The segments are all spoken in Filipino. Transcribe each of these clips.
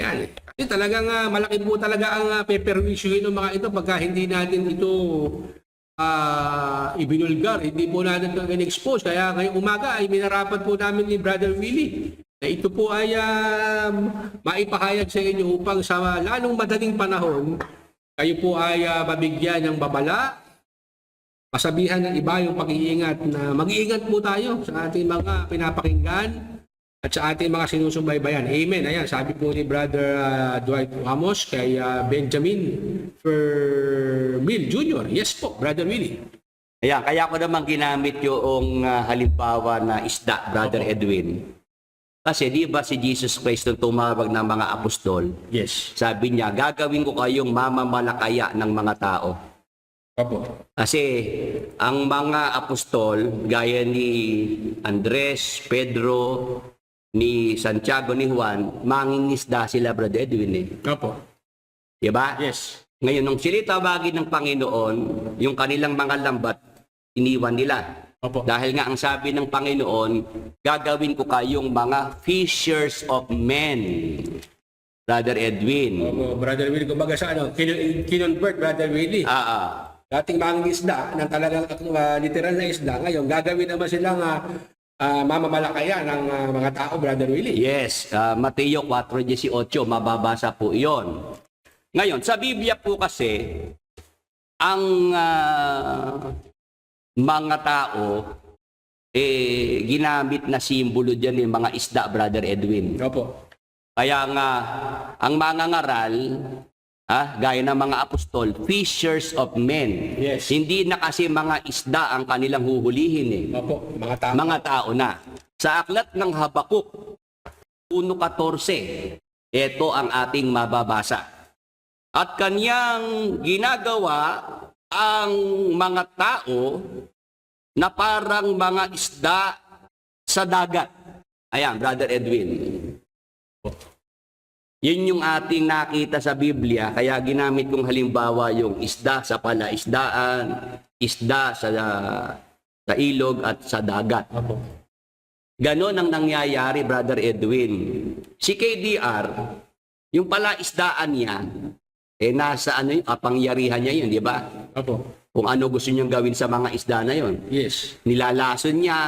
Yan. Kasi talagang malaki po talaga ang peperwisyohin ng mga ito pagka hindi natin ito ibinulgar, hindi po natin ito in-expose. Kaya ngayong umaga ay minarapat po namin ni Brother Willie na ito po ay maipahayag sa inyo upang sa lalong madaling panahon, kayo po ay mabigyan ng babala, masabihan ng iba yung pag-iingat na mag-iingat po tayo sa ating mga pinapakinggan at sa ating mga sinusubaybayan. Amen. Ayan, sabi po ni Brother Dwight Ramos kay Benjamin Fermil Jr. Yes po, Brother Willie. Ayan, kaya ko naman ginamit yung halimbawa na isda, Brother Edwin. Kasi di ba si Jesus Christ nung tumawag ng mga apostol, Yes. sabi niya, gagawin ko kayong mamamalakaya ng mga tao. Opo. Kasi ang mga apostol, gaya ni Andres, Pedro, ni Santiago, ni Juan, mangingisda sila, Brother Edwin. Opo. Diba? Yes. Ngayon, nung sila tawagin ng Panginoon, yung kanilang mga lambat, iniwan nila. Opo. Dahil nga ang sabi ng Panginoon, gagawin ko kayong mga fishers of men. Brother Edwin. Opo, Brother Willie, kumbaga sa kinonvert, Brother Willie. Dating mangingisda ng talagang literal na isda, ngayon gagawin naman silang mamamalakaya ng mga tao, Brother Willie. Yes, Mateo 4:18, mababasa po iyon. Ngayon, sa Biblia po kasi, ang mga tao, ginamit na simbolo dyan yung mga isda, Brother Edwin. Opo. Kaya nga, ang mga ngaral, gaya ng mga apostol, fishers of men. Yes. Hindi na kasi mga isda ang kanilang huhulihin. Opo, mga tao. Mga tao na. Sa aklat ng Habakuk, 1:14, ito ang ating mababasa. At kanyang ginagawa ang mga tao na parang mga isda sa dagat. Ayan, Brother Edwin. Yun yung ating nakita sa Biblia, kaya ginamit kong halimbawa yung isda sa palaisdaan, isda sa ilog at sa dagat. Opo. Ganon ang nangyayari, Brother Edwin. Si KDR, yung palaisdaan niya, nasa yung kapangyarihan niya yun, di ba? Opo. Kung ano gusto niyang gawin sa mga isda na yon. Yes. Nilalason niya,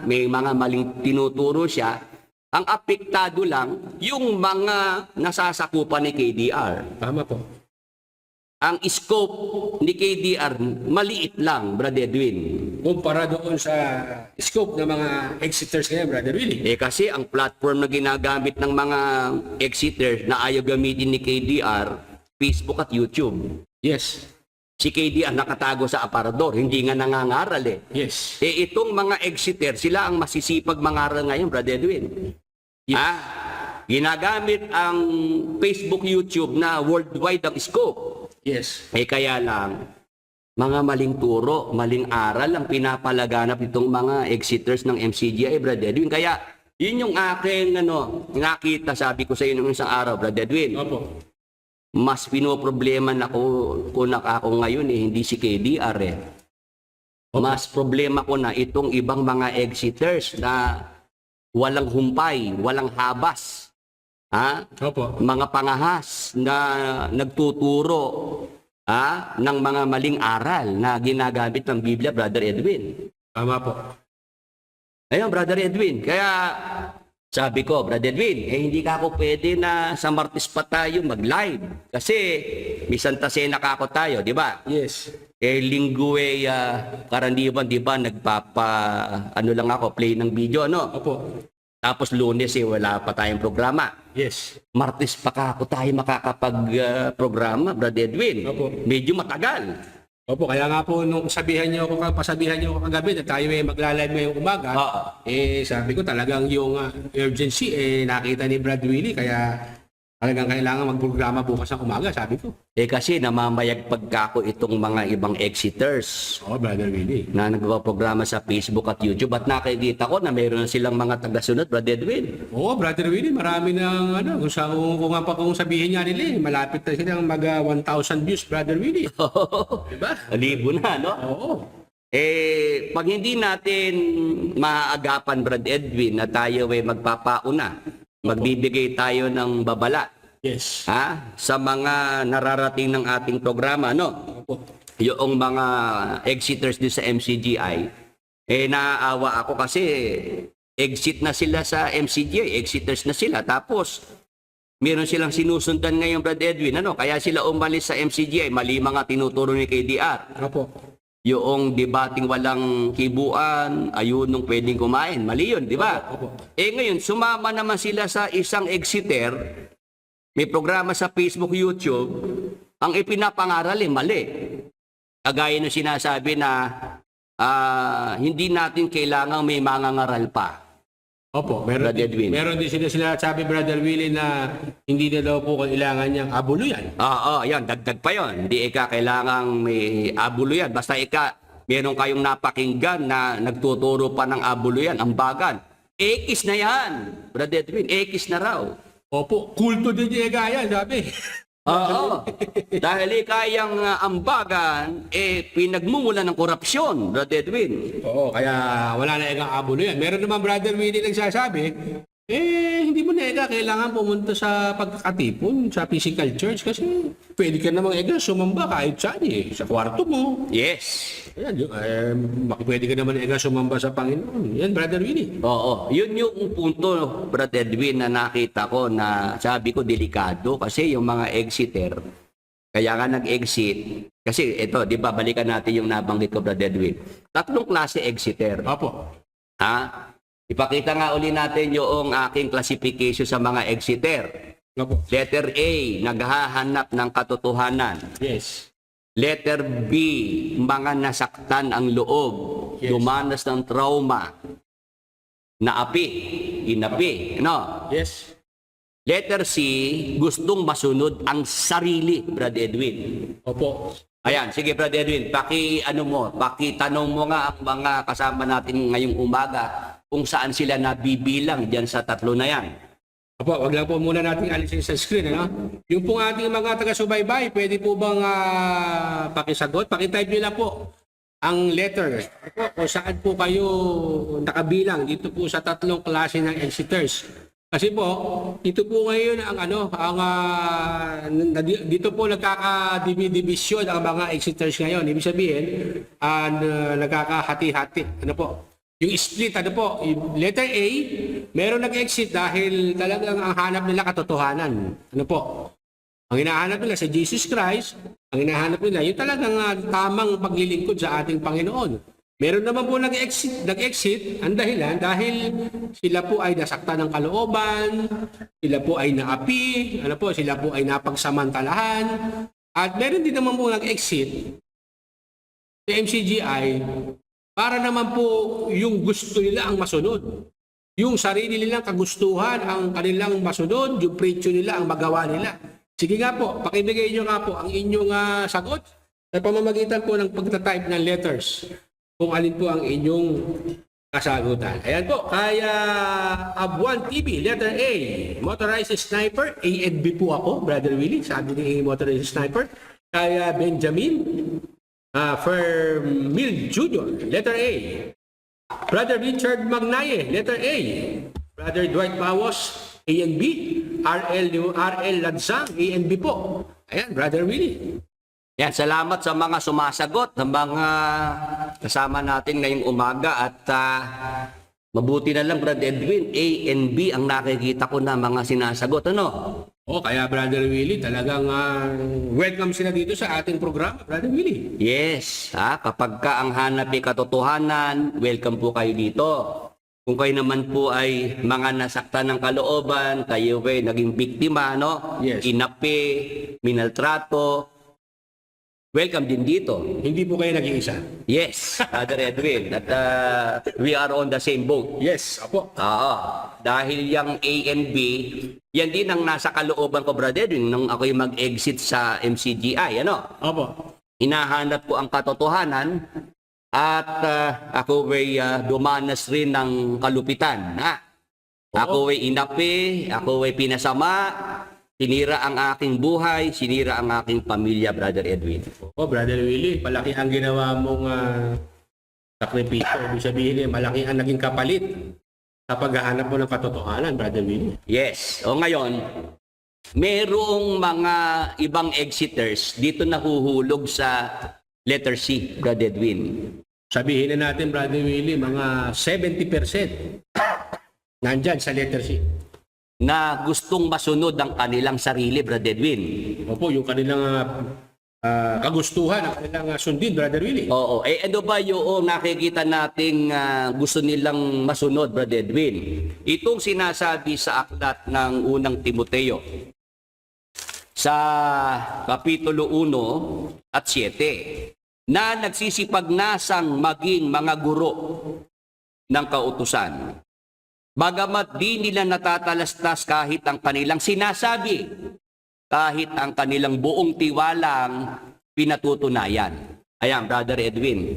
may mga maling tinuturo siya. Ang apektado lang, yung mga nasasakupan ni KDR. Tama po. Ang scope ni KDR, maliit lang, Brother Edwin. Kumpara doon sa scope ng mga exiters ngayon, Brother Willie. Kasi ang platform na ginagamit ng mga exiters na ayaw gamitin ni KDR, Facebook at YouTube. Yes. Si KDR nakatago sa aparador, hindi nga nangangaral Yes. Itong mga exiter, sila ang masisipag mangaral ngayon, Brother Edwin. Yes. Ginagamit ang Facebook, YouTube na worldwide ang scope. Yes. Kaya lang, mga maling turo, maling aral ang pinapalaganap itong mga exiters ng MCGI, Brother Edwin. Kaya, yun yung aking nakita, sabi ko sa inyo ng isang araw, Brother Edwin. Opo. Mas pinoproblema na ako ngayon hindi si KDR Mas problema ko na itong ibang mga exiters na walang humpay, walang habas. Opo. Mga pangahas na nagtuturo ng mga maling aral na ginagamit ng Biblia, Brother Edwin. Tama po. Ayun, Brother Edwin. Kaya sabi ko, Brother Edwin, hindi ka ako pwede na sa Martes pa tayo mag-live. Kasi may Santa Cena ka ako tayo, di ba? Yes. Linggo karaniwan, di ba, lang ako, play ng video, no? Opo. Tapos Lunes, wala pa tayong programa. Yes. Martes pa ako tayo makakapag-programa, Brother Edwin. Opo. Medyo matagal. Opo, kaya nga po nung pasabihan niyo ako kagabi na tayo magla-live ngayong umaga, sabi ko talagang yung urgency nakita ni Brad Willie, kaya talagang kailangan magprograma bukas ng umaga, sabi ko. Kasi namamayagpag ako itong mga ibang exiters Brother Willie. na nagpaprograma sa Facebook at YouTube at nakikita ko na mayroon silang mga tagasunod, Brother Edwin. Brother Willie, marami ng kung sabihin niya nila, malapit na silang mag 1,000 views, Brother Willie. Diba? Libo na, no? Oo. Pag hindi natin maaagapan, Brad Edwin, na tayo magpapauna, magbibigay tayo ng babala, Yes. sa mga nararating ng ating programa, no? Opo. Yung mga exiters din sa MCGI, naaawa ako kasi exit na sila sa MCGI, exiters na sila. Tapos, meron silang sinusundan ngayon, Brad Edwin, ano? Kaya sila umalis sa MCGI, mali mga tinuturo ni KDR. Opo. Yung debating walang kibuan, ayun nung pwedeng kumain. Mali yun, di ba? Opo. Ngayon, sumama naman sila sa isang exiter, may programa sa Facebook, YouTube, ang ipinapangaral mali. Kagaya ng sinasabi na hindi natin kailangang may mangangaral pa. Opo, Brad Edwin. meron din sila sabi, Brother Willie, na hindi na daw po kailangan niyang abuluyan. Yan, dagdag pa yon. Hindi kailangang may abulo yan. Basta meron kayong napakinggan na nagtuturo pa ng abulo yan, ambagan. Ekis na yan, Brad Edwin, ekis na raw. Opo, kulto din niya yan, sabi. Oo. Dahil kayang ambagan, pinagmumulan ng korupsyon, Brad Edwin. Oo, kaya wala na igang abulo yan. Meron naman, Brother Willie, nagsasabi, hindi mo na kailangan pumunta sa pagkakatipon, sa physical church, kasi pwede ka namang sumamba kahit saan sa kwarto mo. Yes. Ayan, pwede ka naman sumamba sa Panginoon. Yan, Brother Willie. Oo. Yun yung punto, Brad Edwin, na nakita ko na sabi ko delikado kasi yung mga exiter, kaya nga nag-exit. Kasi ito, di ba, balikan natin yung nabanggit ko, Brad Edwin. 3 klase exiter. Opo. Ipakita nga uli natin yung aking classification sa mga exiter. Opo. Letter A, naghahanap ng katotohanan. Yes. Letter B, mga nasaktan ang loob, Yes. dumanas ng trauma, inapi, ano? Yes. Letter C, gustong masunod ang sarili, Brad Edwin. Opo. Ayan, sige Brad Edwin, pakitanong mo nga ang mga kasama natin ngayong umaga kung saan sila nabibilang diyan sa 3 na yan. Opo, wag lang po muna natin alisin sa screen, ano? Yung pong ating mga taga-subaybay, pwede po bang pakisagot? Pakitype nyo lang po ang letter. Opo, kung saan po kayo nakabilang dito po sa 3 klase ng exiters. Kasi po, ito po ngayon dito po nagkakadivision ang mga exiters ngayon. Ibig sabihin, nagkakahati-hati. Ano po? Yung split, yung letter A, meron nag-exit dahil talagang ang hanap nila katotohanan. Ano po? Ang hinahanap nila sa Jesus Christ, ang hinahanap nila, yung talagang tamang paglilingkod sa ating Panginoon. Meron naman po nag-exit, ang dahilan dahil sila po ay nasaktan ng kalooban, sila po ay naapi, sila po ay napagsamantalahan, at meron din naman po nag-exit sa MCGI para naman po yung gusto nila ang masunod. Yung sarili nilang kagustuhan ang kanilang masunod, yung preach nila ang magawa nila. Sige nga po, pakibigay nyo nga po ang inyong sagot sa pamamagitan po ng pagtatype ng letters kung alin po ang inyong kasagutan. Ayan po, kaya Abuan TV, letter A, motorized sniper, A and B po ako, Brother Willie, sabi ni motorized sniper. Kaya Benjamin, Fermil Jr., letter A. Brother Richard Magnaye, letter A. Brother Dwight Pawos, A and B. RL Ladsang, A and B po. Ayan, Brother Willie. Yan, salamat sa mga sumasagot, sa mga kasama natin ngayong umaga at mabuti na lang, Brad Edwin, A and B ang nakikita ko na mga sinasagot, ano? Kaya Brother Willie, talagang welcome sila dito sa ating programa, Brother Willie. Yes, kapag ka ang hanap ay katotohanan, welcome po kayo dito. Kung kayo naman po ay mga nasaktan ng kalooban, kayo ay naging biktima, no? Yes. Inapi, minaltrato, welcome din dito. Hindi po kayo nag-iisa. Yes, Brother Edwin. At we are on the same boat. Yes, opo. Oo. Dahil yung A and B, yan din ang nasa kalooban ko, Brother Edwin, nung ako'y mag-exit sa MCGI. Ano? Opo. Hinahanap ko ang katotohanan at ako ay dumanas rin ng kalupitan. Ako ay inapi, ako ay pinasama, sinira ang aking buhay, sinira ang aking pamilya, Brother Edwin. Brother Willie, malaki ang ginawa mong sakripisyo. Ibig sabihin, malaki ang naging kapalit sa paghahanap mo ng katotohanan, Brother Willie. Yes. O ngayon, merong mga ibang exiters dito nahuhulog sa letter C, Brad Edwin. Sabihin na natin, Brother Willie, mga 70% nandyan sa letter C. Na gustong masunod ang kanilang sarili, Brad Edwin. Opo, yung kanilang kagustuhan, ang kanilang sundin, Brother Willie. Oo. Ano ba yung nakikita nating gusto nilang masunod, Brad Edwin? Itong sinasabi sa aklat ng unang Timoteo sa Kapitulo 1 at 7 na nagsisipagnasang maging mga guro ng kautusan. Bagamat di nila natatalastas kahit ang kanilang sinasabi, kahit ang kanilang buong tiwalang pinatutunayan. Ayan, Brother Edwin.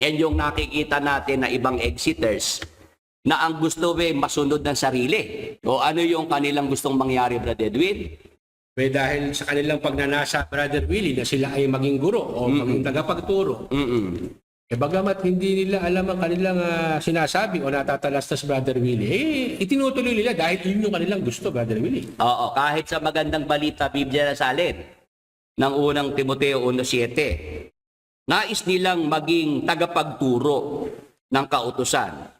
Yan yung nakikita natin na ibang exiters na ang gusto masunod ng sarili. O ano yung kanilang gustong mangyari, Brother Edwin? Dahil sa kanilang pagnanasa, Brother Willie, na sila ay maging guro o maging tagapagturo. Bagamat hindi nila alam ang kanilang sinasabi o natatalastas, Brother Willie, itinutuloy nila dahil yun yung kanilang gusto, Brother Willie. Oo, kahit sa magandang balita, Biblia na salin ng unang Timoteo 1:7, nais nilang maging tagapagturo ng kautusan.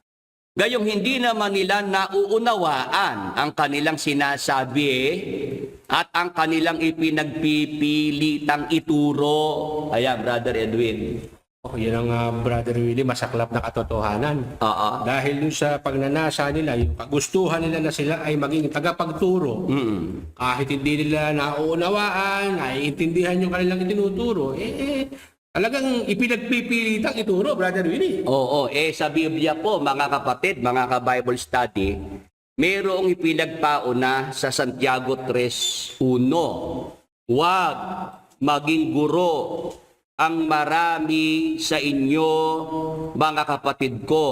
Gayong hindi naman nila nauunawaan ang kanilang sinasabi at ang kanilang ipinagpipilitang ituro. Ayan, Brother Edwin. Yan ang Brother Willie, masaklap na katotohanan. Oo. Dahil dun sa pagnanasa nila, yung kagustuhan nila na sila ay maging tagapagturo, kahit hindi nila nauunawaan, naiintindihan yung kanilang itinuturo, talagang ipinagpipilitang ituro, Brother Willie. Oo, sa Biblia po, mga kapatid, mga ka-Bible study, mayroong ipinagpauna sa Santiago 3:1. Huwag maging guro ang marami sa inyo, mga kapatid ko.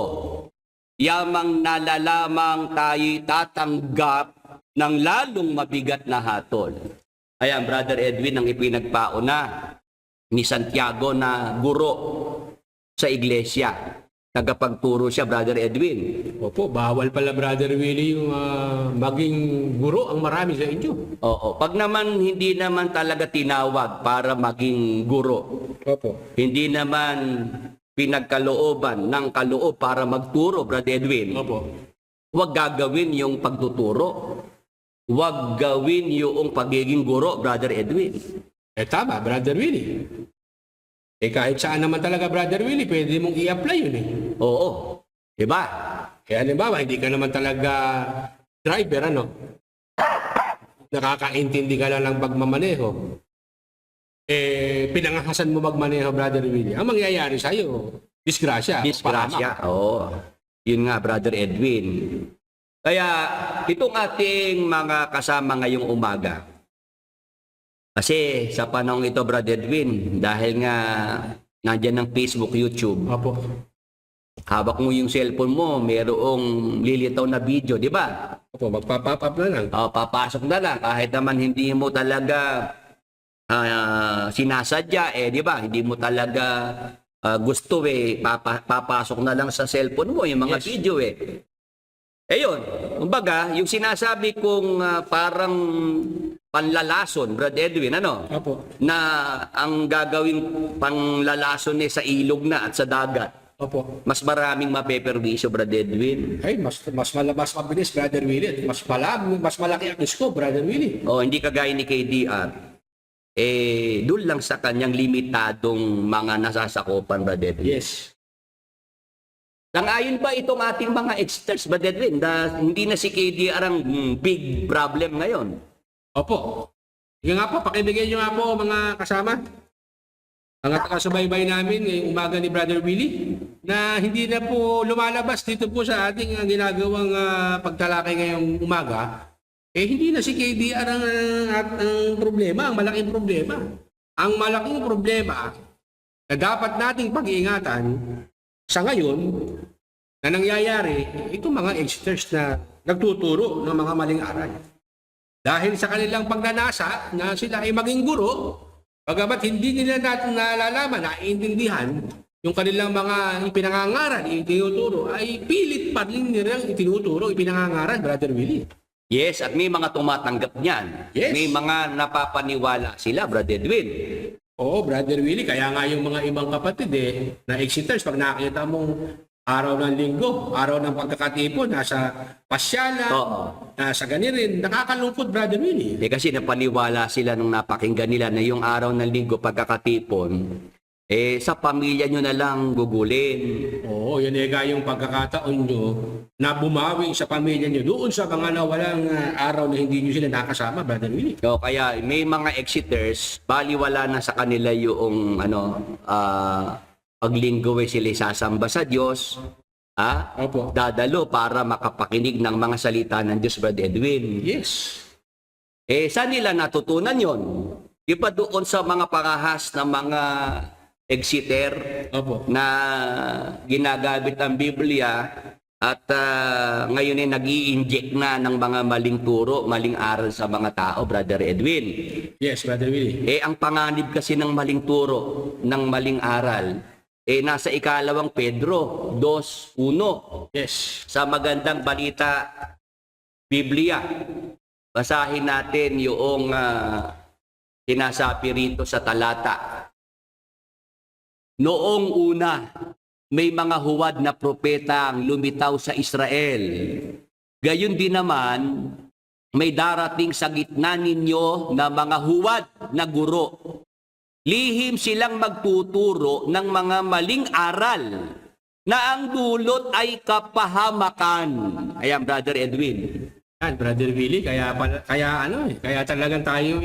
Yamang nalalamang tayo'y tatanggap ng lalong mabigat na hatol. Ayan, Brother Edwin, ang ipinagpauna ni Santiago na guro sa iglesia. Tagapagturo siya, Brother Edwin. Opo, bawal pala, Brother Willie, yung maging guro ang marami sa inyo. Oo. Pag naman hindi naman talaga tinawag para maging guro, Opo. hindi naman pinagkalooban ng kaloob para magturo, Brother Edwin, Opo. huwag gagawin yung pagtuturo. Huwag gawin yung pagiging guro, Brother Edwin. Tama, Brother Willie. Kahit saan naman talaga, Brother Willie, pwede mong i-apply yun Oo. Diba? Kaya halimbawa, hindi ka naman talaga driver, nakakaintindi ka lang ng pagmamaneho. Pinangahasan mo magmaneho, Brother Willie. Ang mangyayari sa'yo, disgrasya. Disgrasya. Oo. Yun nga, Brother Edwin. Kaya, itong ating mga kasama ngayong umaga, kasi sa panahon ito, Brother Edwin, dahil nga nandyan ng Facebook, YouTube, Opo. hawak mo yung cellphone mo, mayroong lilitaw na video, di ba? Opo, magpa-pop up na lang. Papasok na lang, kahit naman hindi mo talaga sinasadya, di ba? Hindi mo talaga gusto, papasok na lang sa cellphone mo yung mga Yes. video, Ayun, kumbaga, yung sinasabi kong parang panlalason, Brad Edwin, Opo. na ang gagawing panlalason sa ilog na at sa dagat, Opo. mas maraming mapeperwisyo, Brad Edwin. Ay, mas mabilis, Brother Willie. Mas malaki ang risko, Brother Willie. O, hindi kagaya ni KDR. Doon lang sa kanyang limitadong mga nasasakupan, Brad Edwin. Yes. Sangayon ba itong ating mga experts, Brad Edwin, na hindi na si KDR ang big problem ngayon? Opo. Sige nga po, pakibigay nyo nga po mga kasama. Ang taga-subaybay namin ngayong umaga ni Brother Willie na hindi na po lumalabas dito po sa ating ginagawang pagtalakay ngayong umaga. Hindi na si KDR ang problema, ang malaking problema. Ang malaking problema na dapat nating pag-iingatan sa ngayon na nangyayari, itong mga experts na nagtuturo ng mga maling aral. Dahil sa kanilang pagnanasa na sila ay maging guro, bagamat hindi nila natin nalalaman, naiintindihan yung kanilang mga ipinangangaral, itinuturo, ay pilit pa rin nilang itinuturo, ipinangangaral, Brother Willie. Yes, at may mga tumatanggap niyan. Yes. May mga napapaniwala sila, Brad Edwin. Oo, Brother Willie, kaya nga yung mga ibang kapatid na exiters, pag nakita mong araw ng linggo, araw ng pagkakatipon, nasa pasyalan, Oo. nasa ganirin, nakakalungkot, Brother Willie. Kasi napaniwala sila nung napakinggan nila na yung araw ng linggo pagkakatipon, sa pamilya nyo na lang gugulin. Oo, yan yung pagkakataon nyo na bumawi sa pamilya nyo doon sa mga nawalang araw na hindi nyo sila nakasama, Brother Willie. O kaya may mga exiters, baliwala na sa kanila yung paglinggo sila sasamba sa Diyos. Opo. Dadalo para makapakinig ng mga salita ng Diyos, Brad Edwin. Yes. Saan nila natutunan yon? Di ba doon sa mga parahas ng mga exiter Opo. na ginagamit ang Biblia at ngayon ay nag-i-inject na ng mga maling turo, maling aral sa mga tao, Brother Edwin. Yes, Brother Willie. Ang panganib kasi ng maling turo, ng maling aral, nasa ikalawang Pedro 2:1. Yes. Sa magandang balita, Biblia. Basahin natin yung sinasabi rito sa talata. Noong una, may mga huwad na propeta ang lumitaw sa Israel. Gayon din naman, may darating sa gitna ninyo na mga huwad na guro. Lihim silang magtuturo ng mga maling aral na ang dulot ay kapahamakan. Ayan, Brother Edwin. Yan, Brother Willie, kaya talagang tayo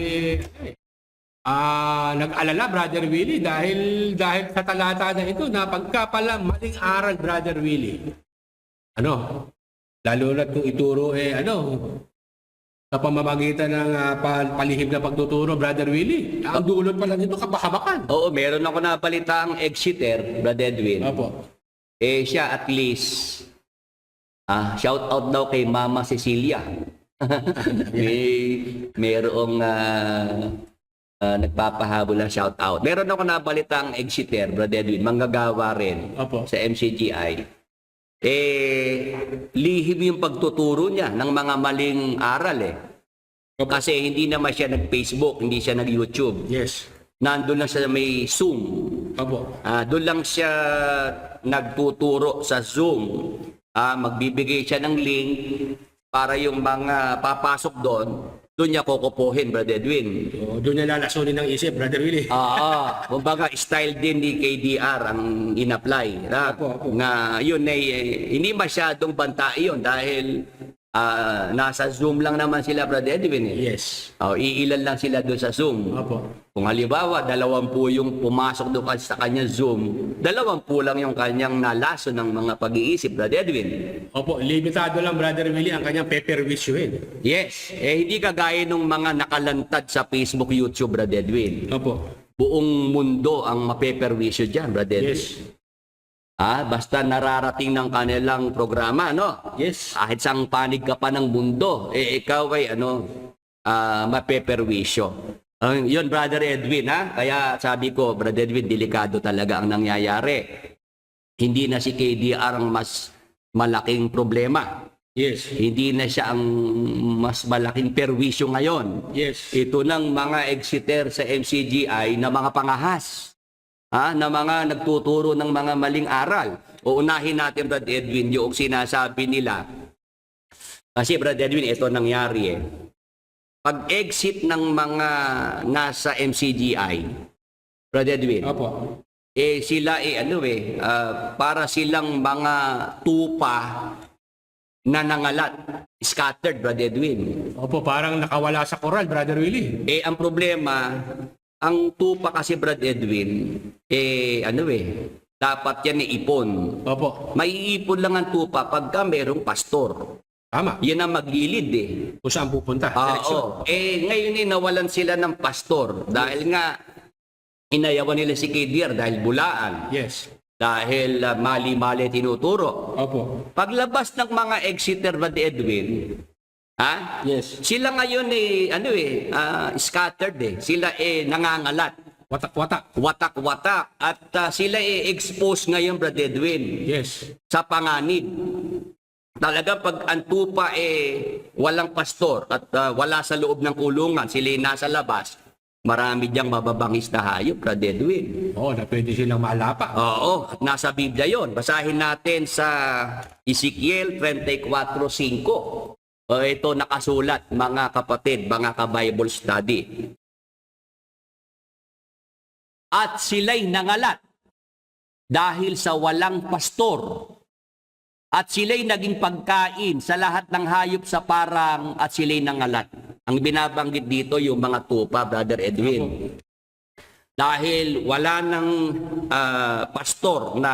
nag-alala, Brother Willie, dahil sa talata na ito na pagka pala maling aral, Brother Willie. Lalo na kung ituro sa pamamagitan ng palihim na pagtuturo, Brother Willie. Ang dulot pala nito, kapahamakan. Oo, meron ako nabalita ang exiter, Brother Edwin. Opo. Siya at least, shout out daw kay Mama Cecilia. Merong nagpapahabol ng shout out. Meron ako nabalita ang exiter, Brother Edwin, manggagawa rin Opo. sa MCGI. Lihim yung pagtuturo niya ng mga maling aral Opo. Kasi hindi naman siya nag-Facebook, hindi siya nag-YouTube. Yes. Nandun lang siya may Zoom. Opo. Doon lang siya nagtuturo sa Zoom. Magbibigay siya ng link para yung mga papasok doon niya kukupuhin, Brother Edwin. Doon niya lalasunin ng isip, Brother Willie. Kumbaga style din ni KDR ang in-apply. Opo. Na yun hindi masyadong banta yun dahil nasa Zoom lang naman sila, Brother Edwin. Yes. Iilan lang sila doon sa Zoom. Opo. Kung halimbawa, 20 yung pumasok doon sa kanyang Zoom, 20 lang yung kanyang nalaso ng mga pag-iisip, Brother Edwin. Opo, limitado lang, Brother Willie, ang kanyang peperwisyohin. Yes. Hindi kagaya ng mga nakalantad sa Facebook, YouTube, Brother Edwin. Opo. Buong mundo ang mapeperwisyo dyan, Brother Edwin. Yes. Basta nararating ng kanilang programa, no? Yes. Kahit sang panig ka pa ng mundo, ikaw ay mapeperwisyo. Yun, Brother Edwin, Kaya sabi ko, Brother Edwin, delikado talaga ang nangyayari. Hindi na si KDR ang mas malaking problema. Yes. Hindi na siya ang mas malaking perwisyo ngayon. Yes. Ito ng mga exiter sa MCGI na mga pangahas. Na mga nagtuturo ng mga maling aral. Uunahin natin, Brother Edwin, yung sinasabi nila. Kasi, Brother Edwin, ito nangyari Pag-exit ng mga nasa MCGI, Brother Edwin, Opo. sila para silang mga tupa na nangalat, scattered, Brother Edwin. Opo, parang nakawala sa koral, Brother Willie. Ang problema, ang tupa kasi, Brother Edwin, dapat yan ipon. Opo. Maiipon lang ang tupa pagka merong pastor. Tama. Yan ang maggilid Kung saan pupunta. Direksyon. Ngayon nawalan sila ng pastor dahil nga inayawan nila si KDR dahil bulaan. Yes. Dahil mali-mali tinuturo. Opo. Paglabas ng mga exiter, Brother Edwin, Yes. sila ngayon scattered Sila nangangalat. Watak-watak. Watak-watak. At sila expose ngayon, Brother Edwin, Yes. sa panganib. Talagang pag ang tupa walang pastor at wala sa loob ng kulungan, sila nasa labas, marami diyang mababangis na hayop, Brad Edwin. Oo, na pwede silang malapa. Oo, at nasa Biblia yon. Basahin natin sa Ezekiel 34:5. Ito nakasulat, mga kapatid, mga ka-Bible study. At sila'y nangalat dahil sa walang pastor. At sila'y naging pagkain sa lahat ng hayop sa parang at sila'y nangalat. Ang binabanggit dito yung mga tupa, Brother Edwin. Dahil wala ng pastor na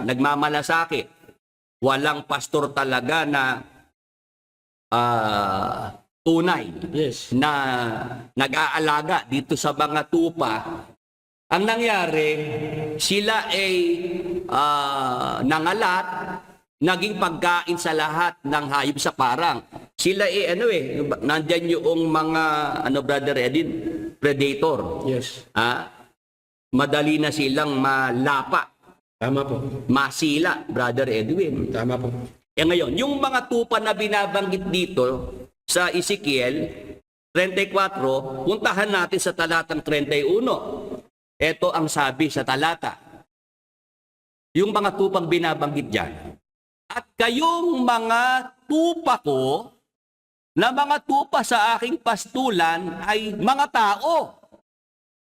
nagmamalasakit. Walang pastor talaga na tunay Yes. na nag-aalaga dito sa mga tupa. Ang nangyari, sila ay nangalat, naging pagkain sa lahat ng hayop sa parang. Sila nandyan yung mga, Brother Edwin, predator. Yes. Madali na silang malapa, Tama po. masila, Brother Edwin. Tama po. Ngayon, yung mga tupa na binabanggit dito sa Ezekiel 34, puntahan natin sa talatang 31. Ito ang sabi sa talata. Yung mga tupang binabanggit dyan. At kayong mga tupa ko, na mga tupa sa aking pastulan ay mga tao.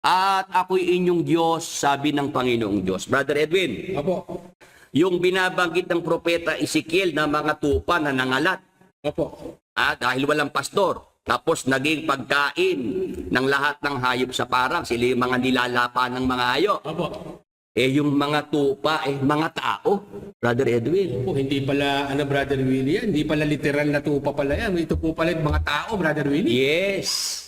At ako'y inyong Diyos, sabi ng Panginoong Diyos. Brother Edwin, Opo. yung binabanggit ng propeta Ezekiel na mga tupa na nangalat, Opo. dahil walang pastor, tapos naging pagkain ng lahat ng hayop sa parang, sila yung mga nilalapa ng mga hayop. Opo. Yung mga tupa, mga tao, Brother Edwin. Opo, hindi pala, Brother Willie yan. Hindi pala literal na tupa pala yan. Ito po pala yung mga tao, Brother Willie. Yes.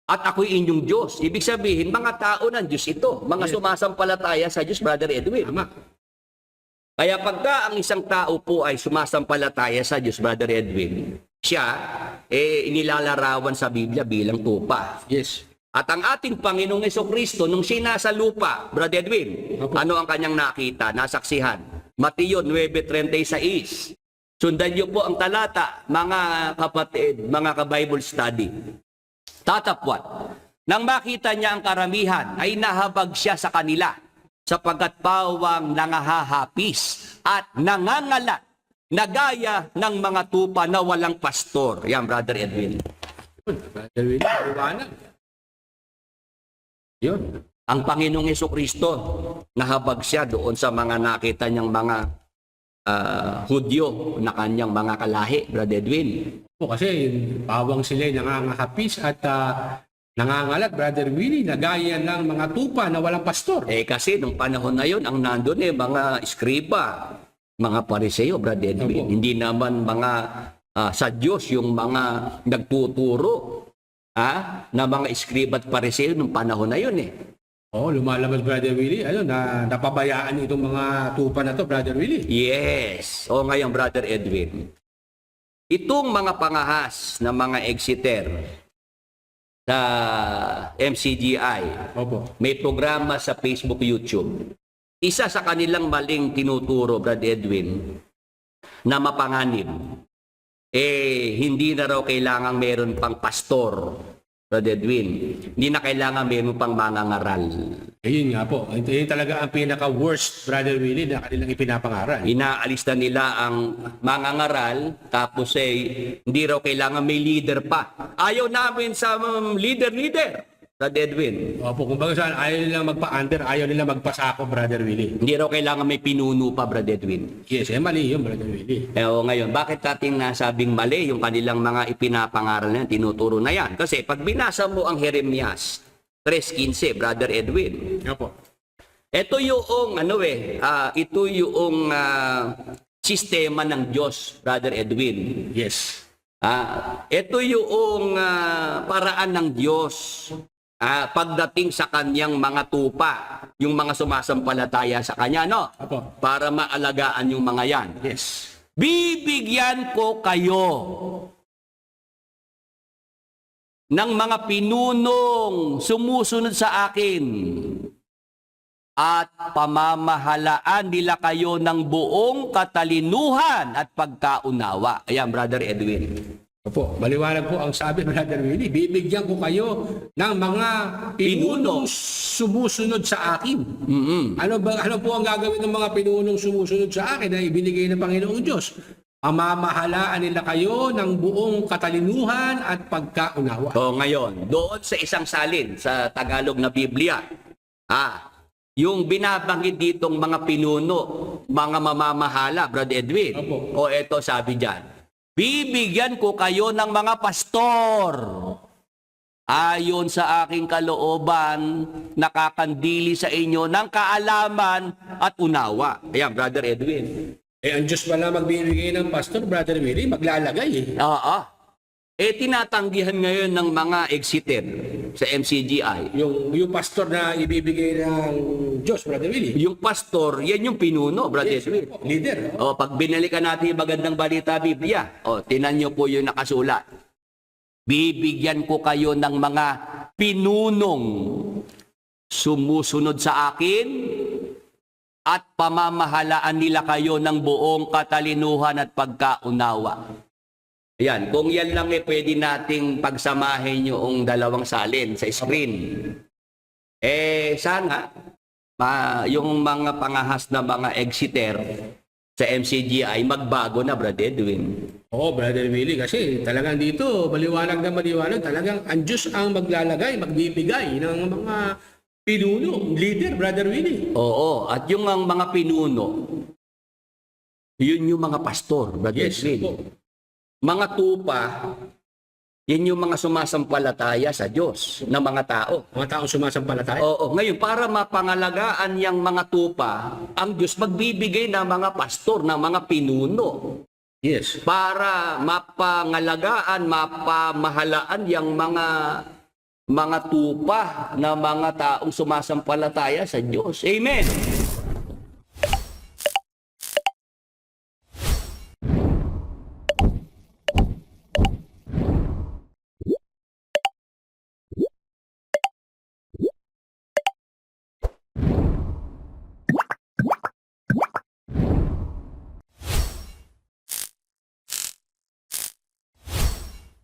At ako'y inyong Diyos. Ibig sabihin, mga tao ng Diyos ito. Mga sumasampalataya sa Diyos, Brother Edwin. Tama. Kaya pagka ang isang tao po ay sumasampalataya sa Diyos, Brother Edwin, siya, inilalarawan sa Biblia bilang tupa. Yes. At ang ating Panginoong Jesucristo, nung siya nasa lupa, Brother Edwin, Opo. ano ang kanyang nakita, nasaksihan? Mateo 9:36. Sundan niyo po ang talata, mga kapatid, mga ka-Bible study. Tatapwat. Nang makita niya ang karamihan, ay nahabag siya sa kanila, sapagkat pawang nangahahapis at nangangalat, nagaya ng mga tupa na walang pastor. Yan, Brother Edwin. Brother Willie, iwanag. Yun. Ang Panginoong Jesucristo, nahabag siya doon sa mga nakita niyang mga Hudyo na kanyang mga kalahi, Brother Edwin. Po, kasi pawang sila nangangahapis at nangangalat, Brother Willie, nagaya ng mga tupa na walang pastor. Kasi nung panahon na yun, ang nandun mga eskriba, mga pariseo, Brother Edwin. Opo. Hindi naman mga sa Diyos yung mga nagtuturo na mga eskriba at pariseo nung panahon na yun Oo, lumalabas, Brother Willie. Napabayaan itong mga tupa na to, Brother Willie. Yes. O ngayon, Brother Edwin, itong mga pangahas na mga exeter sa MCGI, Opo. may programa sa Facebook, YouTube. Isa sa kanilang maling tinuturo, Brother Edwin, na mapanganib, hindi na raw kailangan meron pang pastor, Brother Edwin. Hindi na kailangan meron pang mangangaral. Ayun nga po. Ito yun talaga ang pinaka-worst, Brother Willie, na kanilang ipinapangaral. Inaalis na nila ang mangangaral, tapos hindi raw kailangan may leader pa. Ayaw namin sa leader, Brother Edwin. Opo, kumbaga saan, ayaw nilang magpa-under, ayaw nilang magpasako, Brother Willie. Hindi raw kailangan may pinuno pa, Brother Edwin. Yes, mali yun, Brother Willie. Ngayon, bakit ating nasabing mali yung kanilang mga ipinapangaral na yan, tinuturo na yan? Kasi pag binasa mo ang Jeremias 3:15, Brother Edwin, Opo. ito yung ito yung sistema ng Diyos, Brother Edwin. Yes. Ito yung paraan ng Diyos pagdating sa kanyang mga tupa, yung mga sumasampalataya sa kanya, Opo. para maalagaan yung mga yan. Yes. Bibigyan ko kayo ng mga pinunong sumusunod sa akin at pamamahalaan nila kayo ng buong katalinuhan at pagkaunawa. Ayan, Brother Edwin. Opo, maliwanag po ang sabi, Brother Willie. Bibigyan ko kayo ng mga pinunong sumusunod sa akin. Ano po ang gagawin ng mga pinunong sumusunod sa akin na ibinigay ng Panginoong Diyos? Pamamahalaan nila kayo ng buong katalinuhan at pagkaunawa. So ngayon, doon sa isang salin sa Tagalog na Biblia, yung binabanggit ditong mga pinuno, mga mamamahala, Brother Edwin. Opo. O eto sabi diyan, bibigyan ko kayo ng mga pastor. Ayon sa aking kalooban, nakakandili sa inyo ng kaalaman at unawa. Ayan, Brother Edwin. Ang Diyos pala magbibigay ng pastor, Brother Willie, maglalagay eh. Oo. Tinatanggihan ngayon ng mga exiter sa MCGI. Yung pastor na ibibigay ng Diyos, Brother Willie. Yung pastor, yan yung pinuno, Brother Edwin. Leader. Pag binalikan natin yung magandang balita Biblia, tinan nyo po yung nakasulat. Bibigyan ko kayo ng mga pinunong sumusunod sa akin at pamamahalaan nila kayo ng buong katalinuhan at pagkaunawa. Ayan, kung yan lang pwede nating pagsamahin yung dalawang salin sa screen. Sana yung mga pangahas na mga exiter sa MCGI magbago na, Brother Edwin. Oo, Brother Willie, kasi talagang dito, maliwanag na maliwanag, talagang ang Diyos ang maglalagay, magbibigay ng mga pinuno, leader, Brother Willie. Oo, at yung mga pinuno, yun yung mga pastor, Brother Edwin. Po. Mga tupa, yan yung mga sumasampalataya sa Diyos na mga tao. Mga taong sumasampalataya. Oo, ngayon para mapangalagaan yang mga tupa, ang Diyos magbibigay ng mga pastor, ng mga pinuno. Yes. Para mapangalagaan, mapamahalaan yang mga tupa na mga taong sumasampalataya sa Diyos. Amen.